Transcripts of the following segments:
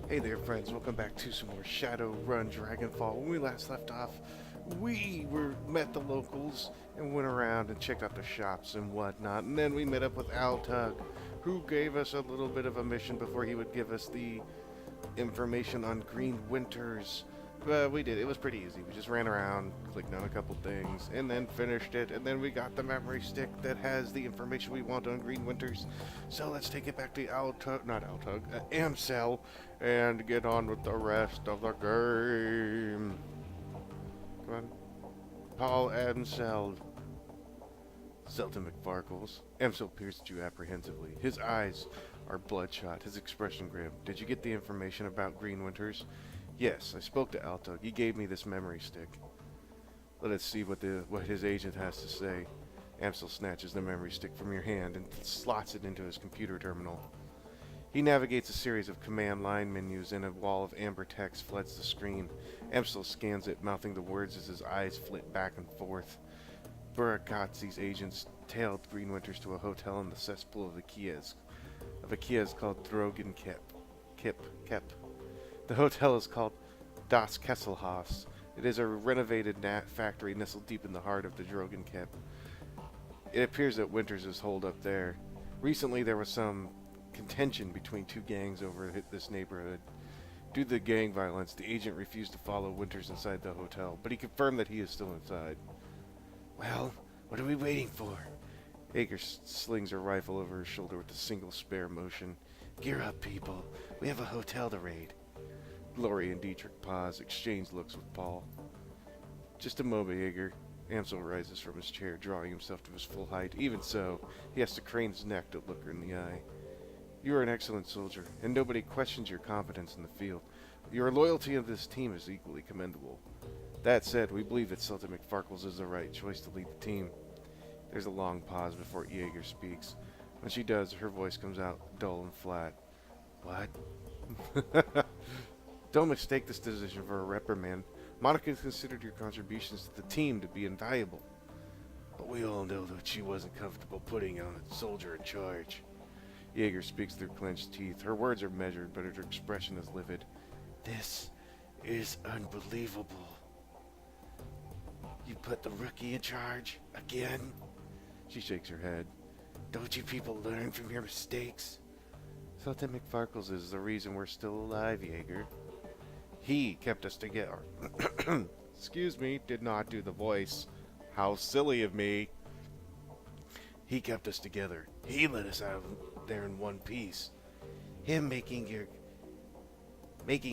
Hey there friends, welcome back to some more Shadowrun Dragonfall. When we last left off, met the locals and went around and checked out the shops and whatnot, and then we met up with Altug, who gave us a little bit of a mission before he would give us the information on Green Winters. But we did. It was pretty easy. We just ran around, clicked on a couple things, and then finished it. And then we got the memory stick that has the information we want on Green Winters. So let's take it back to Amsel, and get on with the rest of the game. Come on. Paul Amsel. Zelda McFarkles. Amsel peers at you apprehensively. His eyes are bloodshot, his expression grim. Did you get the information about Green Winters? Yes, I spoke to Altug. He gave me this memory stick. Let us see what his agent has to say. Amsel snatches the memory stick from your hand and slots it into his computer terminal. He navigates a series of command line menus, and a wall of amber text floods the screen. Amsel scans it, mouthing the words as his eyes flit back and forth. Burakatzi's agents tailed Green Winters to a hotel in the cesspool of a kiosk called Kep. The hotel is called Das Kesselhaus. It is a renovated factory nestled deep in the heart of the Drogenkep. It appears that Winters is holed up there. Recently there was some contention between two gangs over this neighborhood. Due to the gang violence, the agent refused to follow Winters inside the hotel, but he confirmed that he is still inside. Well, what are we waiting for? Ager slings her rifle over her shoulder with a single spare motion. Gear up, people. We have a hotel to raid. Glory and Dietrich pause, exchange looks with Paul. Just a moment, Ager. Amsel rises from his chair, drawing himself to his full height. Even so, he has to crane his neck to look her in the eye. You are an excellent soldier, and nobody questions your competence in the field. Your loyalty of this team is equally commendable. That said, we believe that Zelda McFarkles is the right choice to lead the team. There's a long pause before Jaeger speaks. When she does, her voice comes out dull and flat. What? Don't mistake this decision for a reprimand. Monica considered your contributions to the team to be invaluable. But we all know that she wasn't comfortable putting on a soldier in charge. Jaeger speaks through clenched teeth. Her words are measured, but her expression is livid. This is unbelievable. You put the rookie in charge? Again? She shakes her head. Don't you people learn from your mistakes? Sultan McFarkles is the reason we're still alive, Jaeger. He kept us together. Excuse me, did not do the voice. How silly of me. He kept us together. He let us out of there in one piece. Making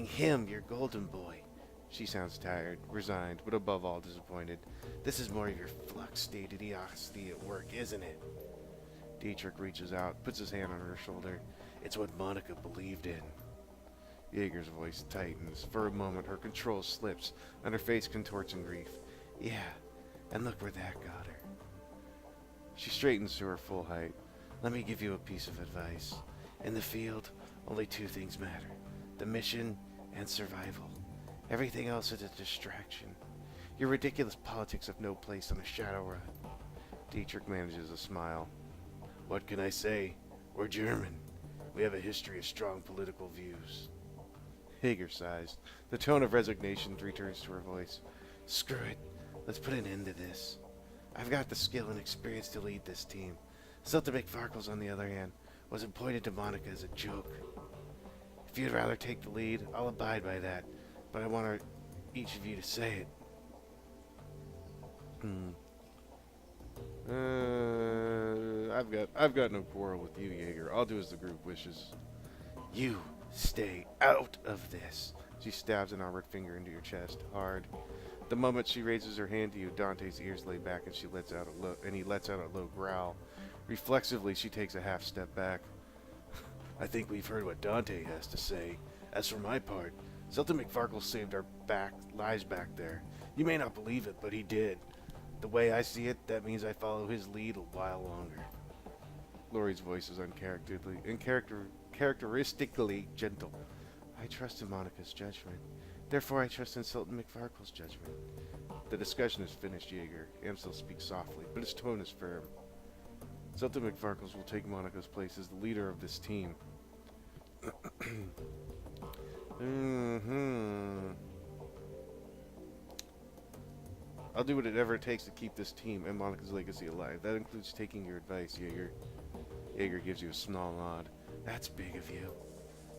him your golden boy. She sounds tired, resigned, but above all disappointed. This is more of your flux state idiocy at work, isn't it? Dietrich reaches out, puts his hand on her shoulder. It's what Monica believed in. Jaeger's voice tightens. For a moment, her control slips, and her face contorts in grief. Yeah, and look where that got her. She straightens to her full height. Let me give you a piece of advice. In the field, only two things matter. The mission and survival. Everything else is a distraction. Your ridiculous politics have no place on a Shadowrun. Dietrich manages a smile. What can I say? We're German. We have a history of strong political views. Hager sighs. The tone of resignation returns to her voice. Screw it. Let's put an end to this. I've got the skill and experience to lead this team. Zelda McFarkles, on the other hand, was appointed to Monica as a joke. If you'd rather take the lead, I'll abide by that. But I want each of you to say it. I've got no quarrel with you, Jaeger. I'll do as the group wishes. You stay out of this. She stabs an armored finger into your chest, hard. The moment she raises her hand to you, Dante's ears lay back, and he lets out a low growl. Reflexively, she takes a half step back. I think we've heard what Dante has to say. As for my part, Zelda McFarkles saved our lives back there. You may not believe it, but he did. The way I see it, that means I follow his lead a while longer. Laurie's voice is characteristically gentle. I trust in Monica's judgment. Therefore, I trust in Sultan McFarkle's judgment. The discussion is finished, Jaeger. Amsel speaks softly, but his tone is firm. Sultan McFarkles will take Monica's place as the leader of this team. I'll do whatever it takes to keep this team and Monica's legacy alive. That includes taking your advice, Jaeger. Jaeger gives you a small nod. That's big of you.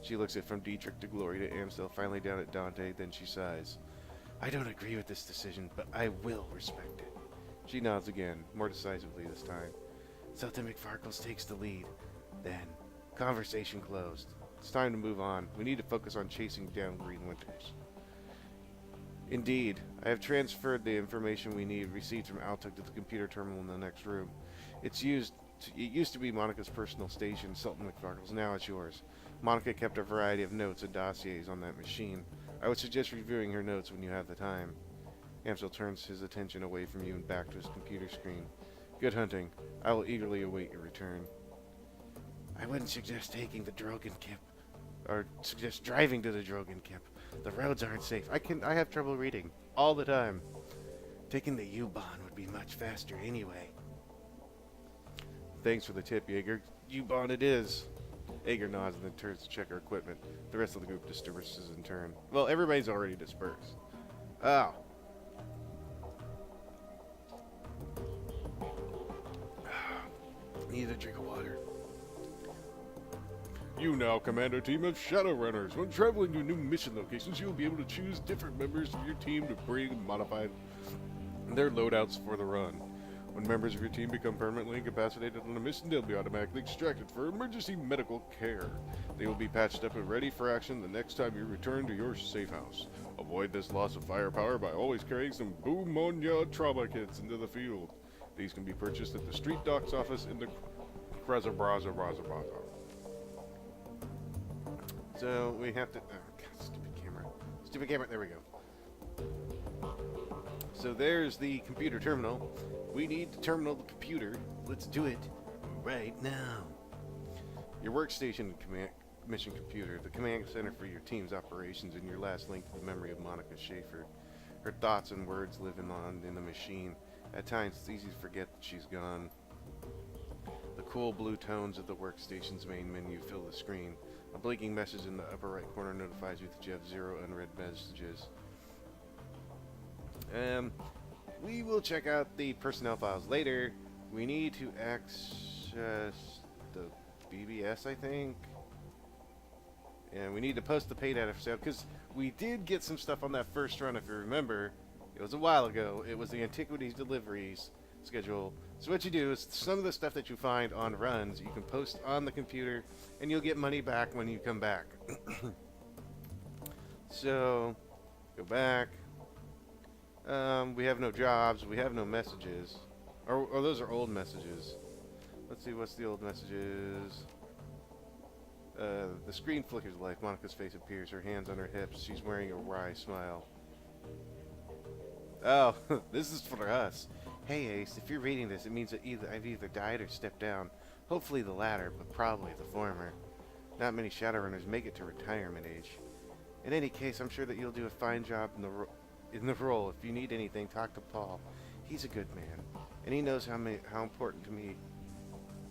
She looks at from Dietrich to Glory to Amsel, finally down at Dante, then she sighs. I don't agree with this decision, but I will respect it. She nods again, more decisively this time. Sultan McFarkles takes the lead. Then, conversation closed. It's time to move on. We need to focus on chasing down Green Winters. Indeed, I have transferred the information we need received from Altug to the computer terminal in the next room. It used to be Monica's personal station, Sultan McFarkles. Now it's yours. Monica kept a variety of notes and dossiers on that machine. I would suggest reviewing her notes when you have the time. Amsel turns his attention away from you and back to his computer screen. Good hunting. I will eagerly await your return. I wouldn't suggest taking the Drogen Kip, or suggest driving to the Drogen Kip. The roads aren't safe. I have trouble reading all the time. Taking the U-Bahn would be much faster anyway. Thanks for the tip, Jaeger. U-Bahn it is. Jaeger nods and then turns to check our equipment. The rest of the group disperses in turn. Well, everybody's already dispersed. Oh. Need a drink of water. You now command a team of Shadowrunners. When traveling to new mission locations, you will be able to choose different members of your team to bring and modify their loadouts for the run. When members of your team become permanently incapacitated on a mission, they'll be automatically extracted for emergency medical care. They will be patched up and ready for action the next time you return to your safe house. Avoid this loss of firepower by always carrying some Boomonia trauma kits into the field. These can be purchased at the Street Docks office in the Krazabraza. So we have to... Oh, God, stupid camera. Stupid camera. There we go. So there's the computer terminal. We need to terminal the computer. Let's do it right now. Your workstation mission computer, the command center for your team's operations, and your last link to the memory of Monica Schaefer. Her thoughts and words live on in the machine. At times, it's easy to forget that she's gone. The cool blue tones of the workstation's main menu fill the screen. A blinking message in the upper right corner notifies you that you have 0 unread messages. We will check out the personnel files later. We need to access the BBS, I think. And we need to post the pay data for sale, because we did get some stuff on that first run, if you remember. It was a while ago. It was the Antiquities deliveries schedule. So what you do is some of the stuff that you find on runs, you can post on the computer, and you'll get money back when you come back. So, go back. We have no jobs. We have no messages. Or those are old messages. Let's see, what's the old messages? The screen flickers light. Monica's face appears, her hands on her hips. She's wearing a wry smile. Oh, this is for us. Hey Ace, if you're reading this, it means that I've either died or stepped down. Hopefully the latter, but probably the former. Not many Shadowrunners make it to retirement age. In any case, I'm sure that you'll do a fine job in the role. If you need anything, talk to Paul. He's a good man, and he knows how important to me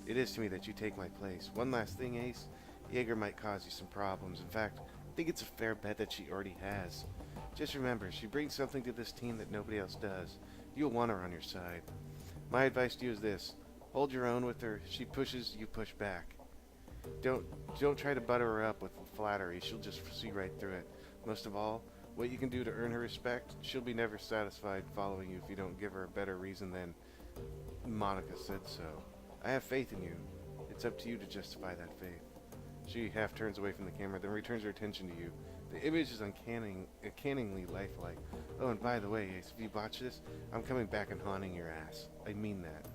it is to me that you take my place. One last thing, Ace. Jaeger might cause you some problems. In fact, I think it's a fair bet that she already has. Just remember, she brings something to this team that nobody else does. You'll want her on your side. My advice to you is this. Hold your own with her. She pushes, you push back. Don't try to butter her up with flattery. She'll just see right through it. Most of all, what you can do to earn her respect, she'll be never satisfied following you if you don't give her a better reason than Monica said so. I have faith in you. It's up to you to justify that faith. She half turns away from the camera, then returns her attention to you. The image is uncannily lifelike. Oh, and by the way, Ace, if you watch this, I'm coming back and haunting your ass. I mean that.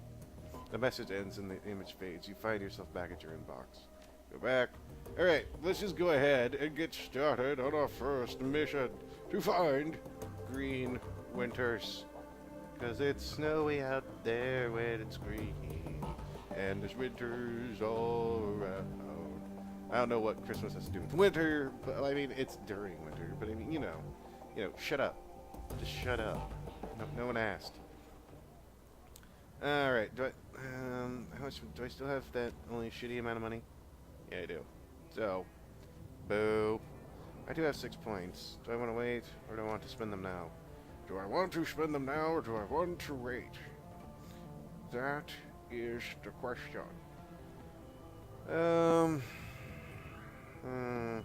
The message ends and the image fades. You find yourself back at your inbox. Go back. Alright, let's just go ahead and get started on our first mission to find Green Winters. Cause it's snowy out there when it's green, and there's winters all around. I don't know what Christmas has to do with winter, but I mean, it's during winter. But I mean, you know, shut up. Just shut up. No one asked. All right. How much do I still have? That only shitty amount of money? Yeah, I do. So, boo. I do have 6 points. Do I want to wait, or do I want to spend them now? Do I want to spend them now or do I want to wait? That is the question. Um. Hmm.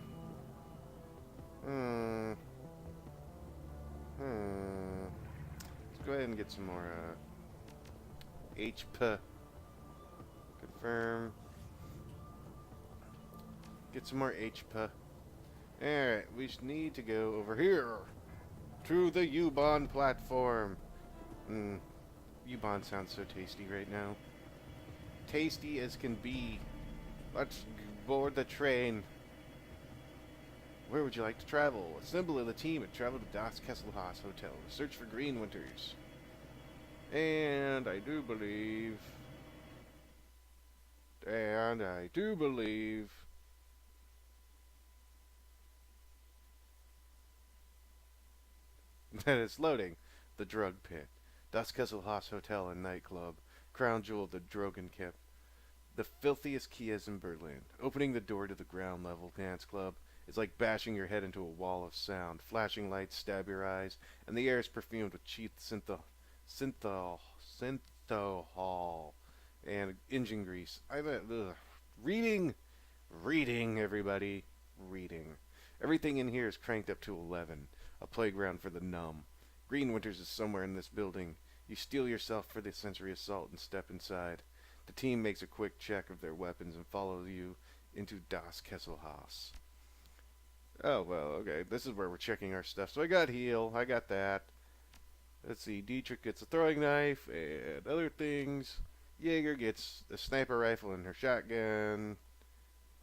Hmm. Hmm. Let's go ahead and get some more HP. Confirm. Get some more HP. Alright, we need to go over here to the U-Bahn platform. U-Bahn sounds so tasty right now. Tasty as can be. Let's board the train. Where would you like to travel? Assemble a team and travel to Das Kesselhaus Hotel to search for Green Winters. And I do believe that it's loading. The Drug Pit. Das Kesselhaus Hotel and Nightclub. Crown jewel of the Drogenkip. The filthiest kiosk in Berlin. Opening the door to the ground level dance club is like bashing your head into a wall of sound. Flashing lights stab your eyes, and the air is perfumed with cheap synthol and engine grease. Reading, everybody, reading. Everything in here is cranked up to 11. A playground for the numb. Green Winters is somewhere in this building. You steel yourself for the sensory assault and step inside. The team makes a quick check of their weapons and follows you into Das Kesselhaus. Oh, well, okay. This is where we're checking our stuff. So I got heal. I got that. Let's see. Dietrich gets a throwing knife and other things. Jaeger gets a sniper rifle and her shotgun.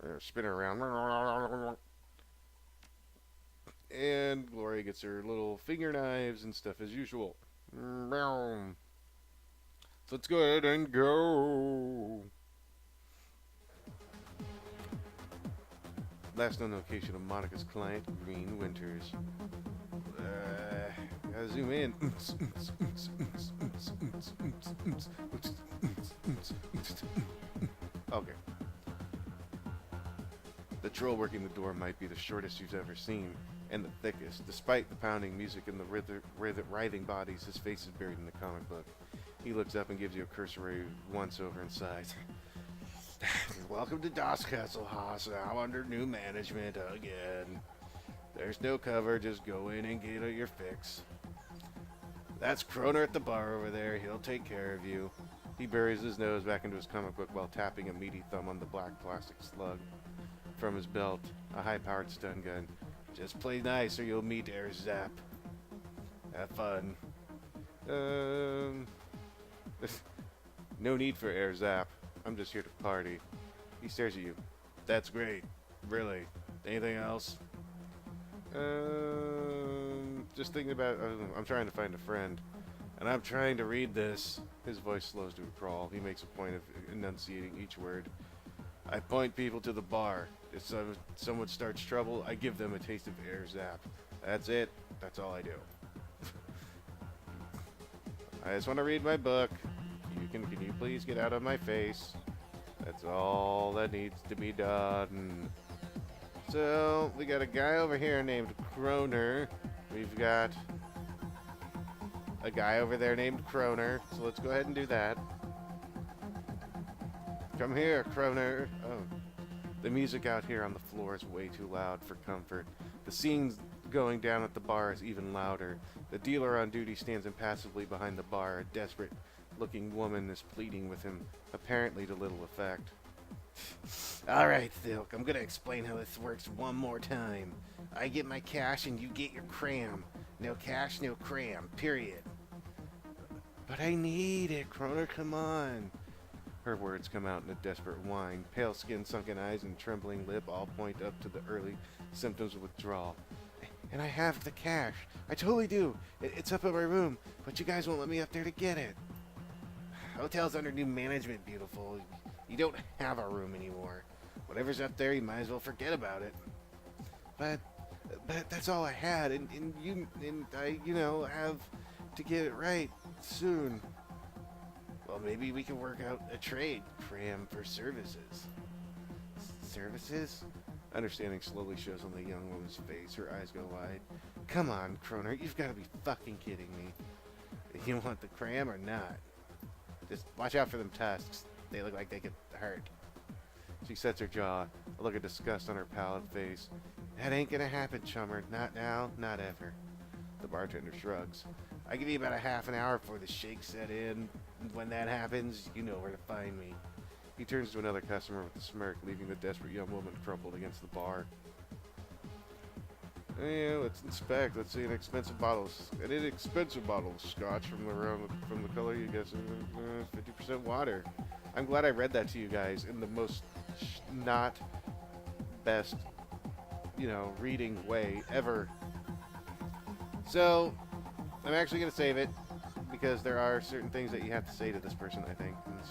Or spinner around. And Gloria gets her little finger knives and stuff as usual. So let's go ahead and go. Last known location of Monica's client, Green Winters. Gotta zoom in. Okay. The troll working the door might be the shortest you've ever seen, and the thickest. Despite the pounding music and the writhing bodies, his face is buried in the comic book. He looks up and gives you a cursory once-over and sighs. Welcome to Das Kesselhaus, now under new management again. There's no cover, just go in and get your fix. That's Kroner at the bar over there, he'll take care of you. He buries his nose back into his comic book while tapping a meaty thumb on the black plastic slug from his belt, a high-powered stun gun. Just play nice or you'll meet Air Zap. Have fun. No need for Air Zap. I'm just here to party. He stares at you. That's great. Really. Anything else? Just thinking about... I'm trying to find a friend. And I'm trying to read this. His voice slows to a crawl. He makes a point of enunciating each word. I point people to the bar. If someone starts trouble, I give them a taste of Air Zap. That's it. That's all I do. I just want to read my book. Can you please get out of my face? That's all that needs to be done. So, we got a guy over here named Kroner. We've got a guy over there named Kroner. So let's go ahead and do that. Come here, Kroner. Oh. The music out here on the floor is way too loud for comfort. The scene going down at the bar is even louder. The dealer on duty stands impassively behind the bar. A desperate-looking woman is pleading with him, apparently to little effect. Alright, Thilk, I'm gonna explain how this works one more time. I get my cash and you get your cram. No cash, no cram, period. But I need it, Kroner, come on. Her words come out in a desperate whine. Pale skin, sunken eyes, and trembling lip all point up to the early symptoms of withdrawal. And I have the cash. I totally do. It's up in my room, but you guys won't let me up there to get it. Hotel's under new management, beautiful. You don't have a room anymore. Whatever's up there, you might as well forget about it. But that's all I had, and I, have to get it right soon. Well, maybe we can work out a trade, cram, for services. Services? Understanding slowly shows on the young woman's face. Her eyes go wide. Come on, Kroner, you've got to be fucking kidding me. You want the cram or not? Just watch out for them tusks. They look like they could hurt. She sets her jaw, a look of disgust on her pallid face. That ain't gonna happen, chummer. Not now, not ever. The bartender shrugs. I give you about a half an hour before the shake set in. When that happens, you know where to find me. He turns to another customer with a smirk, leaving the desperate young woman crumpled against the bar. Yeah, let's inspect. Let's see an inexpensive bottle of scotch from the color. You guess 50% water. I'm glad I read that to you guys in the most not best, reading way ever. So I'm actually gonna save it because there are certain things that you have to say to this person. I think in a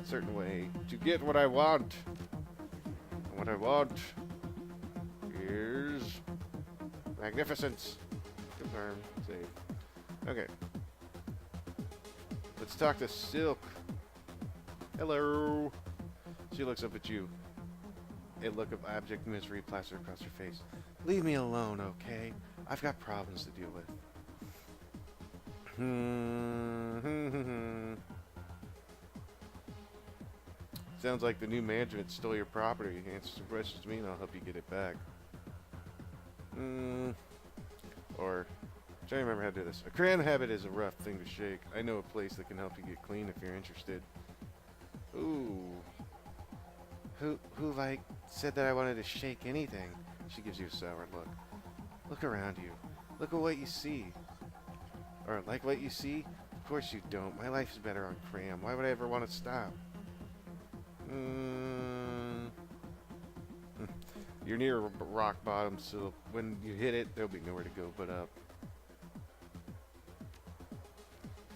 certain way to get what I want. And what I want is magnificence. Confirm. Save. Okay. Let's talk to Silk. Hello. She looks up at you. A look of abject misery plastered across her face. Leave me alone, okay? I've got problems to deal with. Sounds like the new management stole your property. Answer some questions to me and I'll help you get it back. Or, I'm trying to remember how to do this. A cram habit is a rough thing to shake. I know a place that can help you get clean if you're interested. Ooh. Who said that I wanted to shake anything? She gives you a sour look. Look around you. Look at what you see. Or, like what you see? Of course you don't. My life is better on cram. Why would I ever want to stop? You're near rock bottom, so when you hit it, there'll be nowhere to go but up.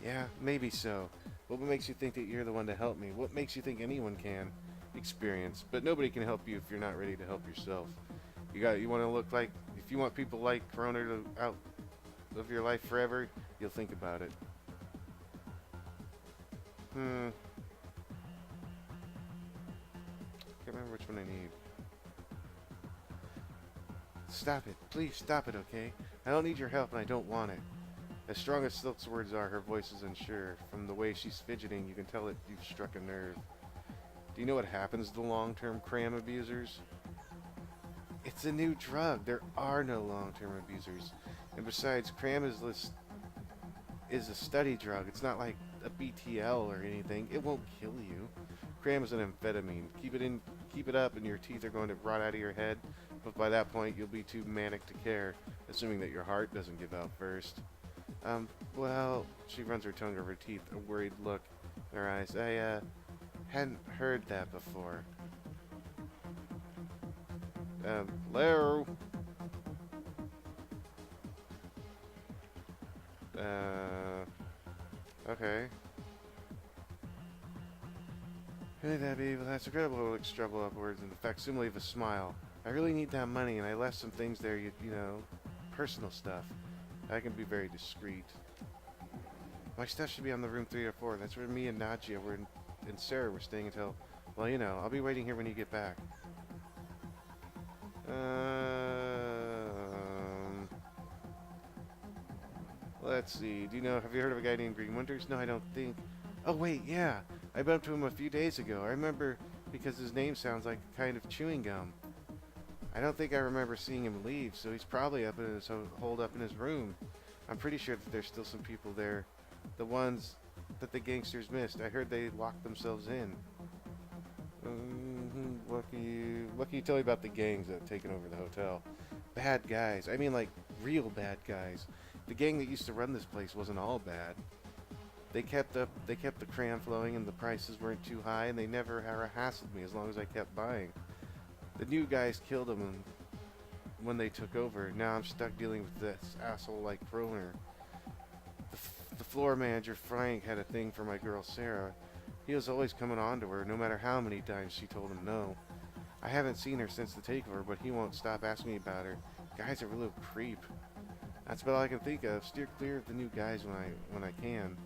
Yeah, maybe so. What makes you think that you're the one to help me? What makes you think anyone can? Experience. But nobody can help you if you're not ready to help yourself. You want to look like, if you want people like Corona to out of your life forever, you'll think about it. Can't remember which one I need. Stop it. Please stop it, okay? I don't need your help and I don't want it. As strong as Silk's words are, her voice is unsure. From the way she's fidgeting, you can tell that you've struck a nerve. Do you know what happens to long-term cram abusers? It's a new drug. There are no long-term abusers. And besides, cram is a study drug. It's not like a BTL or anything. It won't kill you. Cram is an amphetamine. Keep it up and your teeth are going to rot out of your head. But by that point, you'll be too manic to care, assuming that your heart doesn't give out first. Well, she runs her tongue over her teeth, a worried look in her eyes. I, hadn't heard that before. Hello? Okay. Hey, Debbie, well, that's incredible. Looks trouble upwards in the facsimile of a smile. I really need that money, and I left some things there, you know, personal stuff. I can be very discreet. My stuff should be on the room 3 or 4. That's where me and Najia and Sarah were staying until, well, you know, I'll be waiting here when you get back. Let's see. Have you heard of a guy named Green Winters? No, I don't think. Oh, wait, yeah. I bumped into him a few days ago. I remember because his name sounds like a kind of chewing gum. I don't think I remember seeing him leave, so he's probably holed up in his room. I'm pretty sure that there's still some people there. The ones that the gangsters missed. I heard they locked themselves in. What can you tell me about the gangs that have taken over the hotel? Bad guys. I mean, like, real bad guys. The gang that used to run this place wasn't all bad. They kept the cram flowing and the prices weren't too high, and they never hassled me as long as I kept buying. The new guys killed them when they took over. Now I'm stuck dealing with this asshole like Kroner. The floor manager, Frank, had a thing for my girl Sarah. He was always coming on to her, no matter how many times she told him no. I haven't seen her since the takeover, but he won't stop asking me about her. Guy's a real creep. That's about all I can think of. Steer clear of the new guys when I can.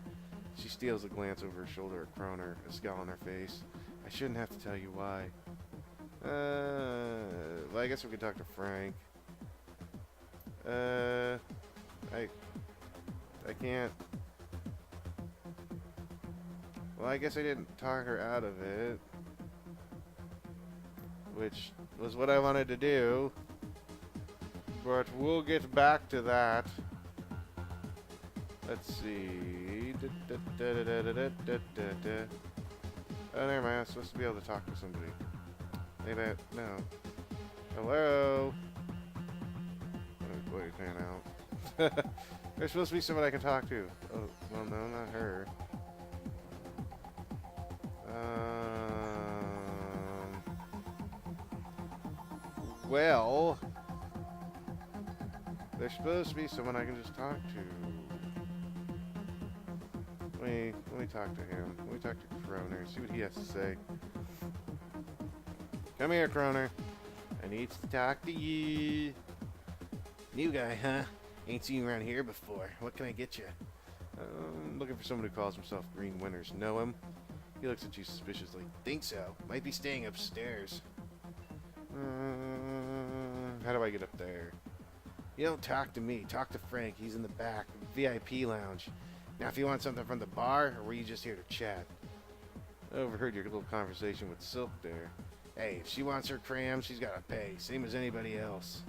She steals a glance over her shoulder at Kroner, a scowl on her face. I shouldn't have to tell you why. Well, I guess we could talk to Frank. I can't. Well, I guess I didn't talk her out of it, which was what I wanted to do. But we'll get back to that. Let's see. Oh, never mind. I'm supposed to be able to talk to somebody. Maybe no. Hello? Wait, fan out. There's supposed to be someone I can talk to. Oh, well, no, not her. Well, there's supposed to be someone I can just talk to. Let me talk to him. Let me talk to Kroner, see what he has to say. Come here, Kroner. I need to talk to you. New guy, huh? Ain't seen you around here before. What can I get you? I'm looking for someone who calls himself Green Winters. Know him? He looks at you suspiciously. Think so. Might be staying upstairs. How do I get up there? You don't talk to me. Talk to Frank. He's in the back, VIP lounge. Now, if you want something from the bar, or were you just here to chat? I overheard your little conversation with Silk there. Hey, if she wants her cram, she's got to pay. Same as anybody else.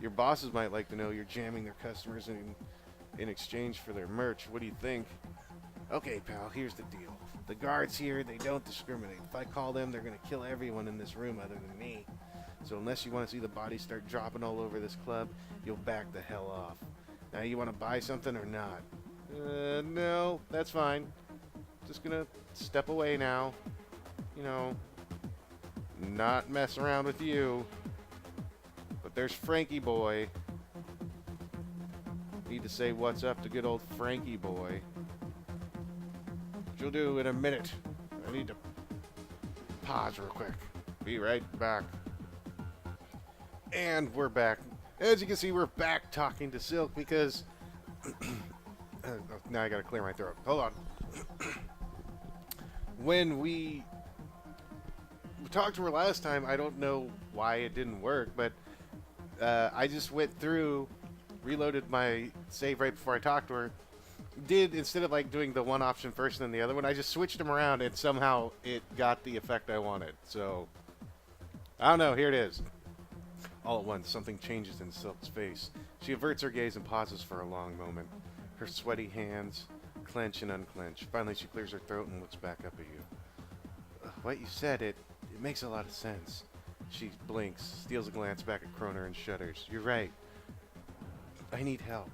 Your bosses might like to know you're jamming their customers in exchange for their merch. What do you think? Okay, pal, here's the deal. The guards here, they don't discriminate. If I call them, they're going to kill everyone in this room other than me. So unless you want to see the bodies start dropping all over this club, you'll back the hell off. Now, you want to buy something or not? No, that's fine. Just going to step away now. You know, not mess around with you. But there's Frankie boy. Need to say what's up to good old Frankie boy. Which you'll do in a minute. I need to pause real quick. Be right back. And we're back. As you can see, we're back talking to Silk because... now I gotta clear my throat. Hold on. When we talked to her last time, I don't know why it didn't work, but I just went through, reloaded my save right before I talked to her. Instead of like doing the one option first and then the other one, I just switched them around and somehow it got the effect I wanted. So, I don't know, here it is. All at once, something changes in Silk's face. She averts her gaze and pauses for a long moment. Her sweaty hands clench and unclench. Finally, she clears her throat and looks back up at you. What you said, it makes a lot of sense. She blinks, steals a glance back at Kroner and shudders. You're right. I need help.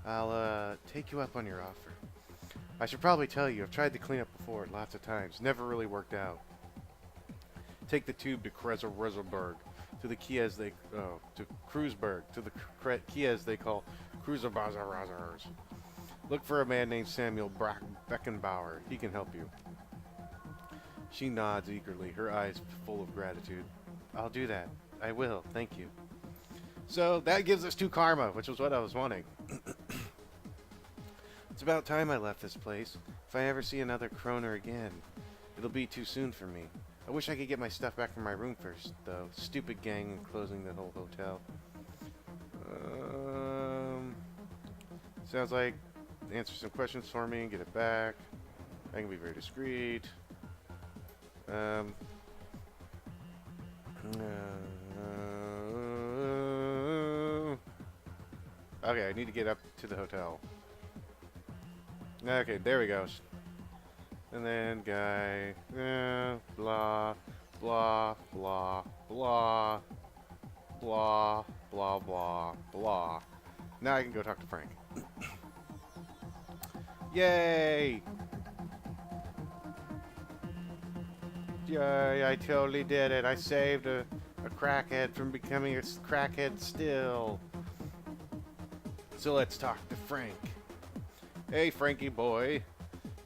I'll take you up on your offer. I should probably tell you, I've tried to clean up before lots of times. Never really worked out. Take the tube to Kreuzerberg. To the Kies they to Kreuzberg, to the Kies they call Cruiserbazers. Look for a man named Samuel Beckenbauer. He can help you. She nods eagerly, her eyes full of gratitude. I'll do that. I will. Thank you. So that gives us 2 karma, which was what I was wanting. It's about time I left this place. If I ever see another Kroner again, it'll be too soon for me. I wish I could get my stuff back from my room first, though. Stupid gang closing the whole hotel. Sounds like answer some questions for me and get it back. I can be very discreet. Okay, I need to get up to the hotel. Okay, there we go. And then guy, blah, blah, blah, blah, blah, blah, blah, blah. Now I can go talk to Frank. Yay! Yay, I totally did it. I saved a crackhead from becoming a crackhead still. So let's talk to Frank. Hey, Frankie boy.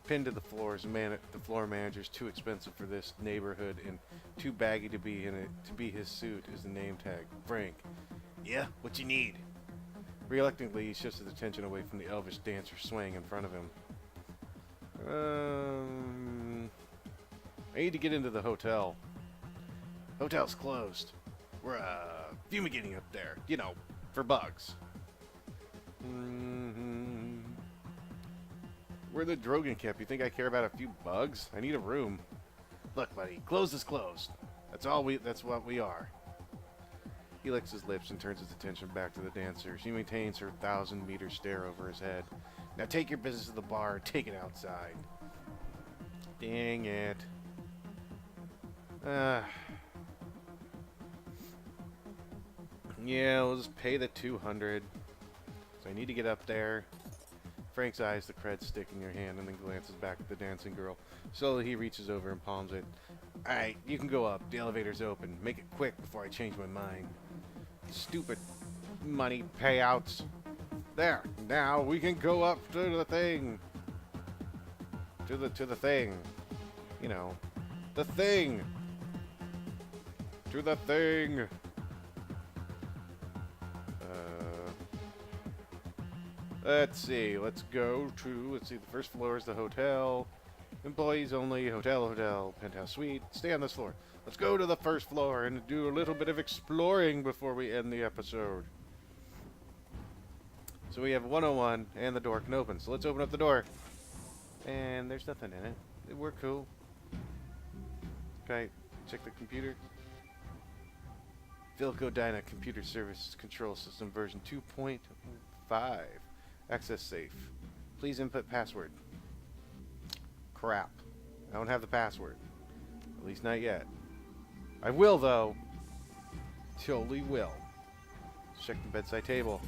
Pinned to the floor is a man at the floor manager's too expensive for this neighborhood and too baggy to be in it to be his suit is the name tag. Frank. Yeah, what you need? Reluctantly, he shifts his attention away from the elvish dancer swaying in front of him. I need to get into the hotel. Hotel's closed. We're fumigating up there. You know, for bugs. We're the Drogon camp. You think I care about a few bugs? I need a room. Look, buddy, closed is closed. That's what we are. He licks his lips and turns his attention back to the dancer. She maintains her 1,000-meter stare over his head. Now take your business to the bar and take it outside. Dang it. Yeah, we'll just pay the 200. So I need to get up there. Frank's eyes the cred stick in your hand and then glances back at the dancing girl. Slowly he reaches over and palms it. Alright, you can go up. The elevator's open. Make it quick before I change my mind. Stupid money payouts. There. Now we can go up to the thing. To the thing. You know. The thing. To the thing. Let's see. Let's go to, the first floor is the hotel. Employees only, hotel, penthouse suite. Stay on this floor. Let's go to the first floor and do a little bit of exploring before we end the episode. So we have 101 and the door can open. So let's open up the door. And there's nothing in it. We're cool. Okay, check the computer. Philco Dyna Computer Service Control System version 2.5. Access safe. Please input password. Crap. I don't have the password. At least not yet. I will, though. Totally will. Let's check the bedside table.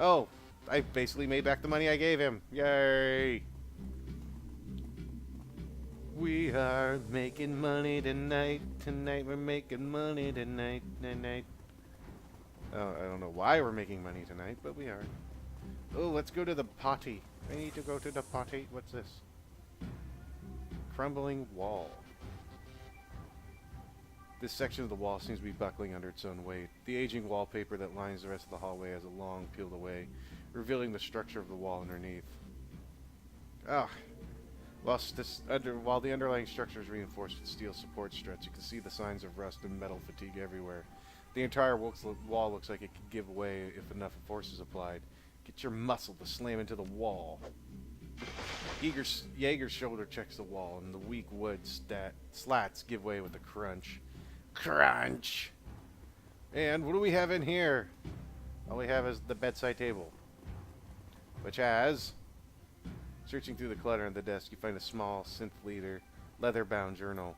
Oh, I basically made back the money I gave him. Yay! We are making money tonight. Tonight we're making money tonight. Oh, I don't know why we're making money tonight, but we are. Oh, let's go to the potty. I need to go to the potty. What's this? Crumbling wall. This section of the wall seems to be buckling under its own weight. The aging wallpaper that lines the rest of the hallway has a long peeled away, revealing the structure of the wall underneath. Ah. While the underlying structure is reinforced with steel support struts, you can see the signs of rust and metal fatigue everywhere. The entire wall looks like it could give way if enough force is applied. Get your muscle to slam into the wall. Jaeger's shoulder checks the wall, and the weak wood slats give way with a crunch. Crunch! And what do we have in here? All we have is the bedside table, which has... Searching through the clutter on the desk, you find a small, leather-bound journal.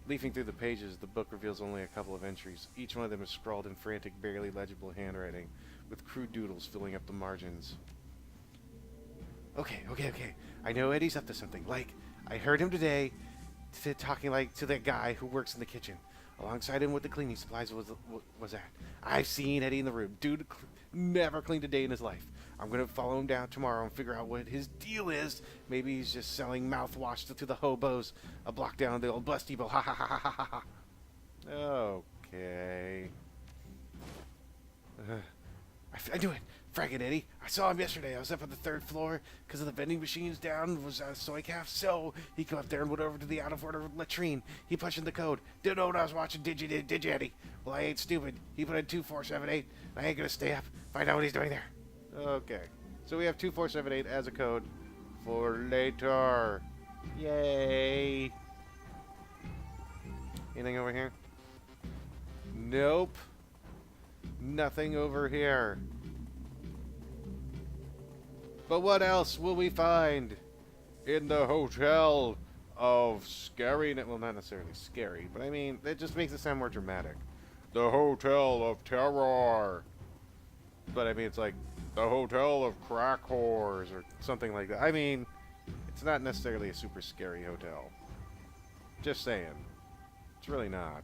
Leafing through the pages, the book reveals only a couple of entries. Each one of them is scrawled in frantic, barely legible handwriting, with crude doodles filling up the margins. Okay. I know Eddie's up to something. Like, I heard him today talking to that guy who works in the kitchen. Alongside him with the cleaning supplies was that. I've seen Eddie in the room. Dude never cleaned a day in his life. I'm going to follow him down tomorrow and figure out what his deal is. Maybe he's just selling mouthwash to the hobos a block down the old bus depot. Ha ha ha ha ha ha. Okay. I knew it. Fragging Eddie. I saw him yesterday. I was up on the 3rd floor because of the vending machines down was soy calf. So he came up there and went over to the out-of-order latrine. He punched in the code. Didn't know what I was watching. Did you, Eddie? Well, I ain't stupid. He put in 2478. I ain't gonna stay up. Find out what he's doing there. Okay. So we have 2478 as a code for later. Yay. Anything over here? Nope. Nothing over here. But what else will we find in the hotel of scary? Well, not necessarily scary, but I mean, that just makes it sound more dramatic. The Hotel of Terror. But I mean, it's like the Hotel of Crack Whores or something like that. I mean, it's not necessarily a super scary hotel. Just saying. It's really not.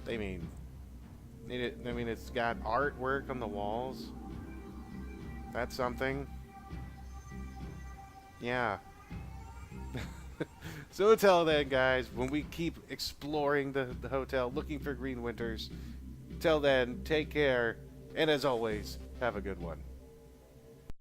I mean, it's got artwork on the walls. That's something. Yeah. So until then, guys, when we keep exploring the hotel, looking for green winters, till then, take care, and as always, have a good one.